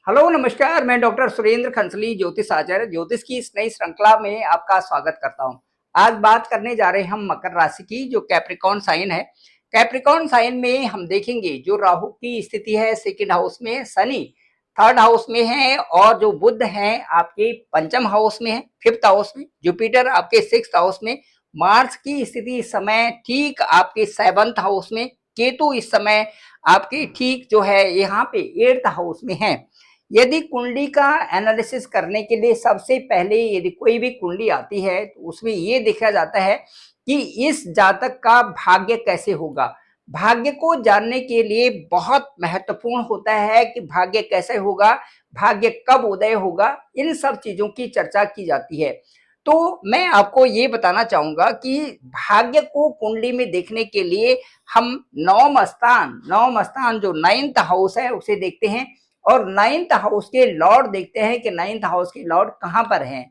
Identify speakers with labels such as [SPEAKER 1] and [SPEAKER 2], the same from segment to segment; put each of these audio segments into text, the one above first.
[SPEAKER 1] Hello नमस्कार, मैं doctor Surendra खंसली ज्योतिष आचार्य ज्योतिष की इस नई श्रृंखला में आपका स्वागत करता हूं। आज बात करने जा रहे हैं हम मकर राशि की, जो कैप्रिकॉर्न साइन है। कैप्रिकॉर्न साइन में हम देखेंगे जो राहु की स्थिति है सेकंड हाउस में, शनि थर्ड हाउस में है और जो बुध है आपके पंचम हाउस में है, फिफ्थ हाउस में, जुपिटर आपके सिक्स्थ हाउस में, मार्स की स्थिति इस समय ठीक आपके सेवंथ हाउस में, केतु इस समय आपकी ठीक जो है यहाँ पे एट्थ हाउस में है। यदि कुंडली का एनालिसिस करने के लिए सबसे पहले यदि कोई भी कुंडली आती है तो उसमें ये देखा जाता है कि इस जातक का भाग्य कैसे होगा। भाग्य को जानने के लिए बहुत महत्वपूर्ण होता है कि भाग्य कैसे होगा, भाग्य कब उदय होगा, इन सब चीजों की चर्चा की जाती है। तो मैं आपको ये बताना चाहूंगा कि भाग्य को कुंडली में देखने के लिए हम नवम स्थान जो नाइन्थ हाउस है उसे देखते हैं और नाइन्थ हाउस के लॉर्ड देखते हैं कि नाइन्थ हाउस के लॉर्ड कहां पर हैं।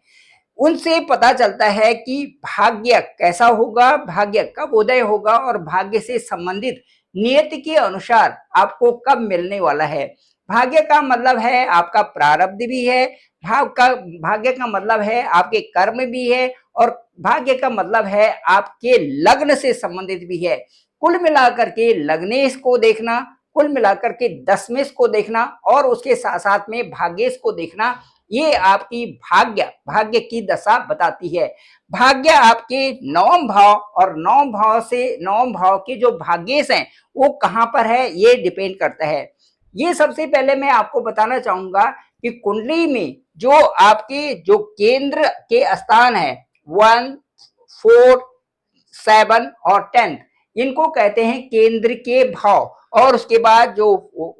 [SPEAKER 1] उनसे पता चलता है कि भाग्य कैसा होगा, भाग्य कब उदय होगा और भाग्य से संबंधित नियति के अनुसार आपको कब मिलने वाला है। भाग्य का मतलब है आपका प्रारब्ध भी है, भाग्य का मतलब है आपके कर्म भी है और भाग्य का मतलब है आपके लग्न से संबंधित भी है। कुल मिलाकर के लग्नेश को देखना, कुल मिलाकर के दशमेश को देखना और उसके साथ साथ में भाग्येश को देखना, ये आपकी भाग्य की दशा बताती है। भाग्य आपके नवम भाव और नवम भाव के जो भाग्येश हैं वो कहां पर है ये डिपेंड करता है। ये सबसे पहले मैं आपको बताना चाहूंगा कि कुंडली में जो आपके जो केंद्र के स्थान है 1, 4, 7 और 10, इनको कहते हैं केंद्र के भाव। और उसके बाद जो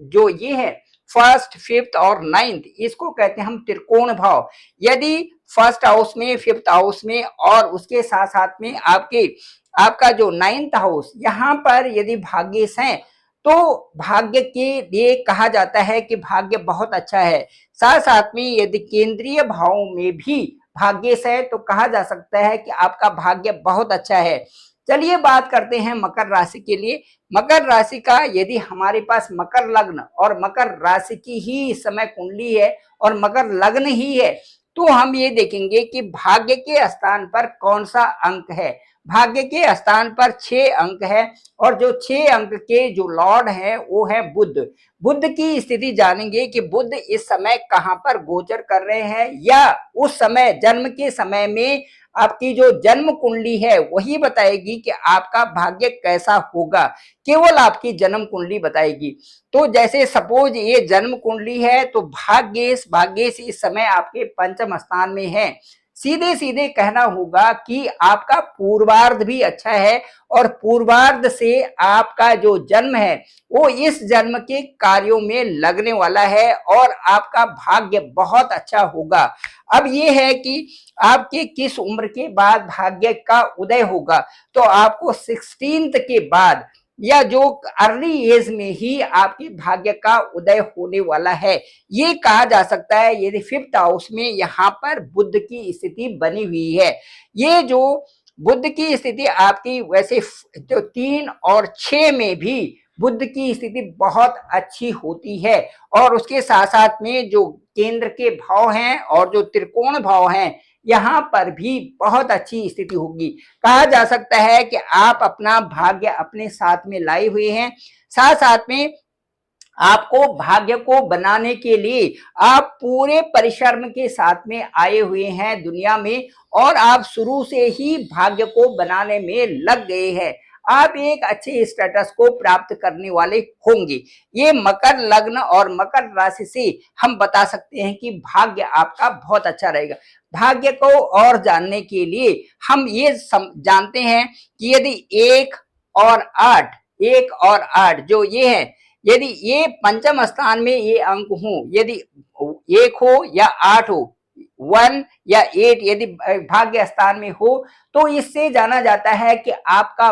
[SPEAKER 1] जो ये है फर्स्ट फिफ्थ और नाइन्थ, इसको कहते हैं हम त्रिकोण भाव। यदि फर्स्ट हाउस में, फिफ्थ हाउस में और उसके साथ साथ में आपका जो नाइन्थ हाउस यहाँ पर यदि भाग्येश हैं तो भाग्य के लिए कहा जाता है कि भाग्य बहुत अच्छा है। साथ साथ में यदि केंद्रीय भाव में भी भाग्येश है तो कहा जा सकता है कि आपका भाग्य बहुत अच्छा है। चलिए बात करते हैं मकर राशि के लिए। मकर राशि का यदि हमारे पास मकर लग्न और मकर राशि की ही इस समय कुंडली है और मकर लग्न ही है तो हम ये देखेंगे कि भाग्य के स्थान पर कौन सा अंक है। भाग्य के स्थान पर 6 अंक है और जो 6 अंक के जो लॉर्ड है वो है बुध। बुध की स्थिति जानेंगे कि बुध इस समय कहां पर गोचर कर रहे हैं या उस समय जन्म के समय में आपकी जो जन्म कुंडली है वही बताएगी कि आपका भाग्य कैसा होगा, केवल आपकी जन्म कुंडली बताएगी। तो जैसे सपोज ये जन्म कुंडली है तो भाग्येश इस समय आपके पंचम स्थान में है। सीधे सीधे कहना होगा कि आपका पूर्वार्ध भी अच्छा है और पूर्वार्ध से आपका जो जन्म है वो इस जन्म के कार्यों में लगने वाला है और आपका भाग्य बहुत अच्छा होगा। अब ये है कि आपके किस उम्र के बाद भाग्य का उदय होगा, तो आपको 16th के बाद या जो अर्ली एज में ही आपके भाग्य का उदय होने वाला है। ये कहा जा सकता है यदि फिफ्थ हाउस में यहाँ पर बुध की स्थिति बनी हुई है। ये जो बुध की स्थिति आपकी वैसे जो 3 और 6 में भी बुध की स्थिति बहुत अच्छी होती है और उसके साथ साथ में जो केंद्र के भाव हैं और जो त्रिकोण भाव हैं यहाँ पर भी बहुत अच्छी स्थिति होगी। कहा जा सकता है कि आप अपना भाग्य अपने साथ में लाए हुए हैं। साथ साथ में आपको भाग्य को बनाने के लिए आप पूरे परिश्रम के साथ में आए हुए हैं दुनिया में और आप शुरू से ही भाग्य को बनाने में लग गए हैं। आप एक अच्छे स्टेटस को प्राप्त करने वाले होंगे। ये मकर लग्न और मकर राशि से हम बता सकते हैं कि भाग्य आपका बहुत अच्छा रहेगा। भाग्य को और जानने के लिए हम ये जानते हैं कि यदि 1 और 8 जो ये है, यदि ये पंचम स्थान में ये अंक हो, यदि 1 हो या 8 हो, 1 या 8 यदि भाग्य स्थान में हो तो इससे जाना जाता है कि आपका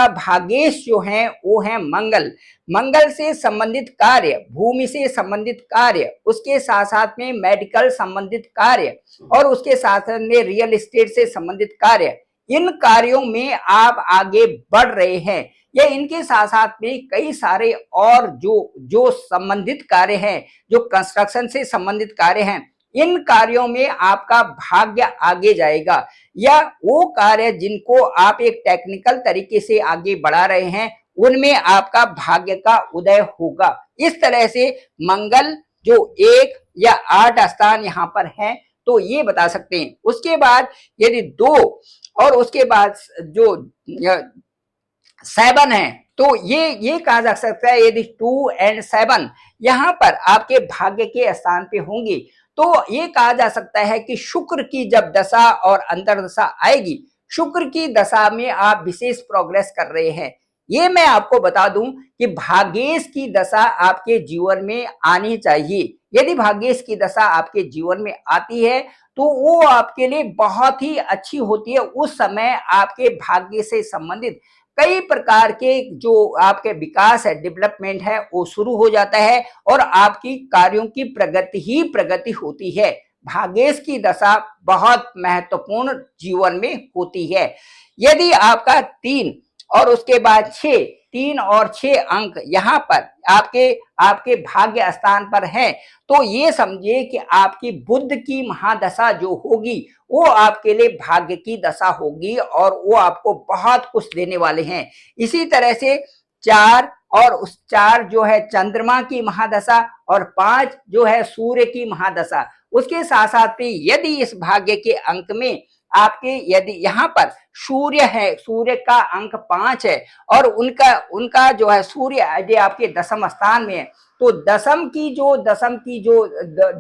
[SPEAKER 1] भाग्येश जो है वो है मंगल से संबंधित कार्य, भूमि से संबंधित कार्य, उसके साथ साथ में मेडिकल संबंधित कार्य और उसके साथ साथ में रियल एस्टेट से संबंधित कार्य, इन कार्यों में आप आगे बढ़ रहे हैं। या इनके साथ साथ में कई सारे और जो जो संबंधित कार्य हैं, जो कंस्ट्रक्शन से संबंधित कार्य हैं, इन कार्यों में आपका भाग्य आगे जाएगा, या वो कार्य जिनको आप एक टेक्निकल तरीके से आगे बढ़ा रहे हैं उनमें आपका भाग्य का उदय होगा। इस तरह से मंगल जो 1 या 8 स्थान यहाँ पर है तो ये बता सकते हैं। उसके बाद यदि 2 और उसके बाद जो 7 है तो ये कहा जा सकता है यदि 2 और 7 यहाँ पर आपके भाग्य के स्थान पे होंगे तो ये कहा जा सकता है कि शुक्र की जब दशा और अंतर्दशा आएगी, शुक्र की दशा में आप विशेष प्रोग्रेस कर रहे हैं। ये मैं आपको बता दूं कि भाग्येश की दशा आपके जीवन में आनी चाहिए। यदि भाग्येश की दशा आपके जीवन में आती है तो वो आपके लिए बहुत ही अच्छी होती है। उस समय आपके भाग्य से संबंधित कई प्रकार के जो आपके विकास है, डेवलपमेंट है, वो शुरू हो जाता है और आपकी कार्यों की प्रगति ही प्रगति होती है। भाग्येश की दशा बहुत महत्वपूर्ण जीवन में होती है। यदि आपका 3 और उसके बाद 3 और 6 अंक यहाँ पर आपके भाग्य स्थान पर है तो ये समझिए कि आपकी बुध की महादशा जो होगी वो आपके लिए भाग्य की दशा होगी और वो आपको बहुत कुछ देने वाले हैं। इसी तरह से 4 और उस 4 जो है चंद्रमा की महादशा और 5 जो है सूर्य की महादशा। उसके साथ साथ में यदि इस भाग्य के अंक में आपके यदि यहाँ पर सूर्य है, सूर्य का अंक 5 है और उनका जो है सूर्य यदि आपके दशम स्थान में है तो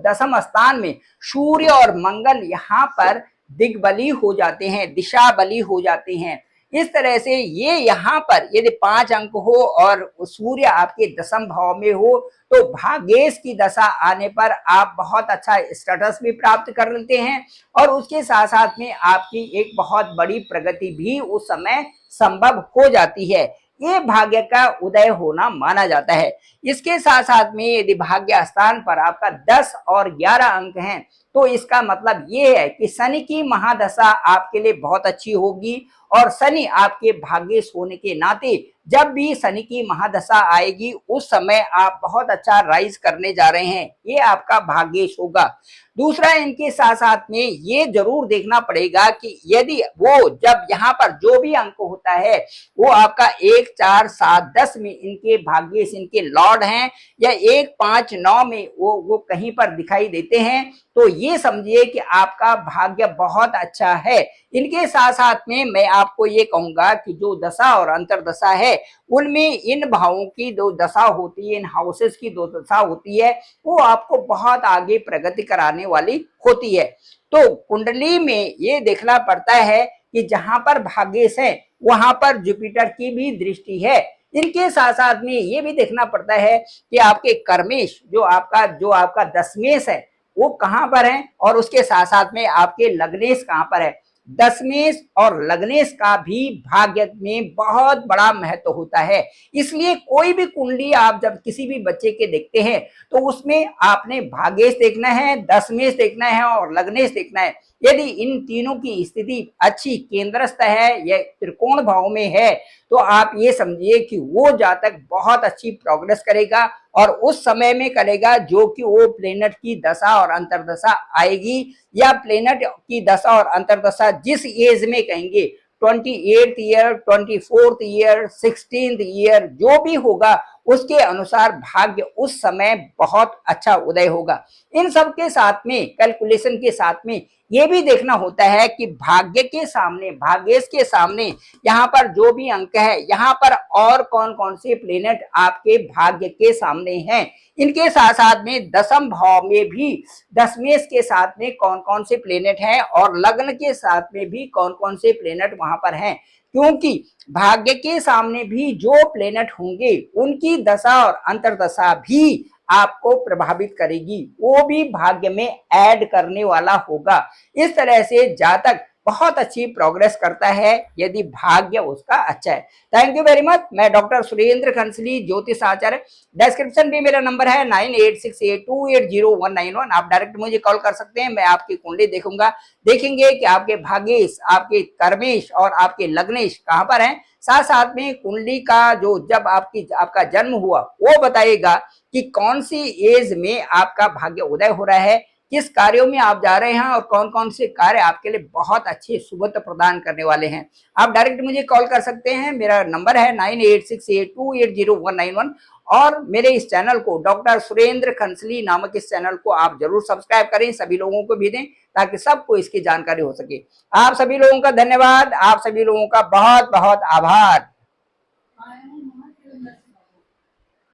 [SPEAKER 1] दशम स्थान में सूर्य और मंगल यहाँ पर दिग्बली हो जाते हैं, दिशा बली हो जाते हैं। इस तरह से ये यहाँ पर यदि 5 अंक हो और सूर्य आपके दशम भाव में हो तो भाग्येश की दशा आने पर आप बहुत अच्छा स्टेटस भी प्राप्त कर लेते हैं और उसके साथ साथ में आपकी एक बहुत बड़ी प्रगति भी उस समय संभव हो जाती है। ये भाग्य का उदय होना माना जाता है। इसके साथ साथ में यदि भाग्य स्थान पर आपका 10 और 11 अंक हैं तो इसका मतलब ये है कि शनि की महादशा आपके लिए बहुत अच्छी होगी और शनि आपके भाग्येश होने के नाते जब भी शनि की महादशा आएगी उस समय आप बहुत अच्छा राइज करने जा रहे हैं, ये आपका भाग्येश होगा। दूसरा, इनके साथ साथ में ये जरूर देखना पड़ेगा कि यदि वो जब यहाँ पर जो भी अंक होता है वो आपका 1, 4, 7, 10 में इनके भाग्येश इनके लॉर्ड हैं या 1, 5, 9 में वो कहीं पर दिखाई देते हैं तो ये समझिए कि आपका भाग्य बहुत अच्छा है। इनके साथ साथ में मैं आपको ये कहूंगा कि जो दशा और अंतर्दशा है उनमें इन भावों की दो दशा होती है, इन हाउसेस की दो दशा होती है, वो आपको बहुत आगे प्रगति कराने वाली होती है। तो कुंडली में ये देखना पड़ता है कि जहां पर भाग्येश है वहां पर जुपिटर की भी दृष्टि है। इनके साथ साथ में ये भी देखना पड़ता है कि आपके कर्मेश जो आपका दशमेश है वो कहां पर है और उसके साथ साथ में आपके लग्नेश कहां पर है। दशमेश और लग्नेश का भी भाग्य में बहुत बड़ा महत्व होता है। इसलिए कोई भी कुंडली आप जब किसी भी बच्चे के देखते हैं तो उसमें आपने भाग्येश देखना है, दशमेश देखना है और लग्नेश देखना है। यदि इन तीनों की स्थिति अच्छी केंद्रस्थ है या त्रिकोण भाव में है तो आप ये समझिए कि वो जातक बहुत अच्छी प्रोग्रेस करेगा और उस समय में करेगा जो कि वो प्लेनेट की दशा और अंतर्दशा आएगी या प्लेनेट की दशा और अंतर्दशा जिस एज में कहेंगे 28th year, 24th year, 16th year जो भी होगा उसके अनुसार भाग्य उस समय बहुत अच्छा उदय होगा। इन सब के साथ में कैलकुलेशन के साथ में ये भी देखना होता है कि भाग्य के सामने, भाग्येश के सामने यहाँ पर जो भी अंक है यहाँ पर और कौन कौन से प्लेनेट आपके भाग्य के सामने हैं। इनके साथ साथ में दशम भाव में भी दशमेश के साथ में कौन कौन से प्लेनेट हैं और लग्न के साथ में भी कौन कौन से प्लेनेट वहां पर हैं, क्योंकि भाग्य के सामने भी जो प्लेनेट होंगे उनकी दशा और अंतर्दशा भी आपको प्रभावित करेगी, वो भी भाग्य में ऐड करने वाला होगा। इस तरह से जातक बहुत अच्छी प्रोग्रेस करता है यदि भाग्य उसका अच्छा है। Thank you very much. मैं डॉक्टर सुरेंद्र खंसली, ज्योतिष आचार्य। डिस्क्रिप्शन भी मेरा नंबर है 9868280191। आप डायरेक्ट मुझे कॉल कर सकते हैं, मैं आपकी कुंडली देखूंगा, देखेंगे कि आपके भाग्येश, आपके कर्मेश और आपके लग्नेश कहां पर हैं। साथ साथ में कुंडली का जो जब आपका जन्म हुआ वो बताइएगा कि कौन सी एज में आपका भाग्य उदय हो रहा है, किस कार्यों में आप जा रहे हैं और कौन कौन से कार्य आपके लिए बहुत अच्छे सुबह प्रदान करने वाले हैं। आप डायरेक्ट मुझे कॉल कर सकते हैं, मेरा नंबर है 9868280191। और मेरे इस चैनल को, डॉक्टर सुरेंद्र खंसली नामक इस चैनल को आप जरूर सब्सक्राइब करें, सभी लोगों को भी दें ताकि सबको इसकी जानकारी हो सके। आप सभी लोगों का धन्यवाद, आप सभी लोगों का बहुत बहुत आभार।